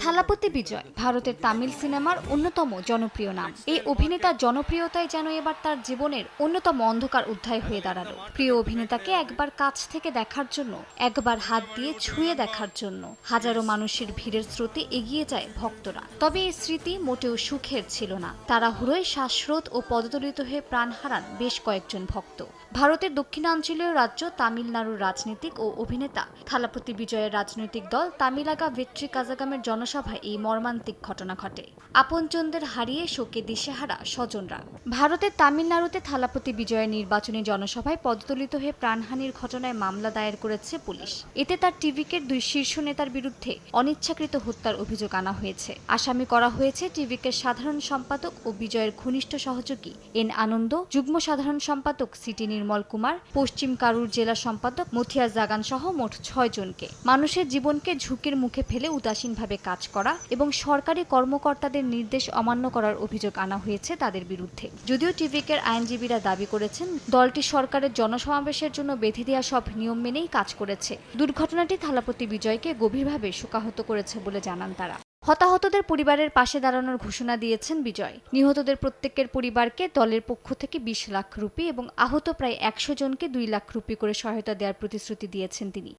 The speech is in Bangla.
থালাপতি বিজয় ভারতের তামিল সিনেমার অন্যতম জনপ্রিয় নাম। এই অভিনেতার জনপ্রিয়তায় যেন এবার তার জীবনের অন্যতম অন্ধকার অধ্যায় হয়ে দাঁড়ালো। প্রিয় অভিনেতাকে একবার কাছ থেকে দেখার জন্য, একবার হাত দিয়ে ছুঁয়ে দেখার জন্য হাজারো মানুষের ভিড়ের স্রোতে এগিয়ে যায় ভক্তরা। তবে এই স্মৃতি মোটেও সুখের ছিল না। তাড়াহুড়োয় শ্বাসরোধ ও পদদলিত হয়ে প্রাণ হারান বেশ কয়েকজন ভক্ত। ভারতের দক্ষিণাঞ্চলীয় রাজ্য তামিলনাড়ুর রাজনীতিক ও অভিনেতা থালাপতি বিজয়ের রাজনৈতিক দল তামিলাগা ভেট্রি কাজাগামের জনসভায় এই মর্মান্তিক ঘটনা ঘটে। আপনজনদের হারিয়ে শোকে দিশেহারা স্বজনরা। ভারতের তামিলনাড়ুতে থালাপতি বিজয়ের নির্বাচনী জনসভায় পদদলিত হয়ে প্রাণহানির ঘটনায় মামলা দায়ের করেছে পুলিশ। এতে তার টিভিকের দুই শীর্ষ নেতার বিরুদ্ধে অনিচ্ছাকৃত হত্যার অভিযোগ আনা হয়েছে। আসামি করা হয়েছে টিভিকের সাধারণ সম্পাদক ও বিজয়ের ঘনিষ্ঠ সহযোগী এন আনন্দ, যুগ্ম সাধারণ সম্পাদক সিটি নির্মল কুমার, পশ্চিম কারুর জেলা সম্পাদক মথিয়া জাগান সহ মোট ৬ জনকে। মানুষের জীবনকে ঝুঁকির মুখে ফেলে উদাসীনভাবে কাজ করা এবং সরকারি কর্মকর্তাদের নির্দেশ অমান্য করার অভিযোগ আনা হয়েছে তাদের বিরুদ্ধে। যদিও টিভিকের আইনজীবীরা দাবি করেছেন, দলটি সরকারের জনসমাবেশের জন্য বেঁধে দেওয়া সব নিয়ম মেনেই কাজ করেছে। দুর্ঘটনাটি থালাপতি বিজয়কে গভীরভাবে শোকাহত করেছে বলে জানান তারা। হতাহতদের পরিবারের পাশে দাঁড়ানোর ঘোষণা দিয়েছেন বিজয়। নিহতদের প্রত্যেকের পরিবারকে দলের পক্ষ থেকে ২০ লাখ রুপি এবং আহত প্রায় ১০০ জনকে ২ লাখ রুপি করে সহায়তা দেওয়ার প্রতিশ্রুতি দিয়েছেন তিনি।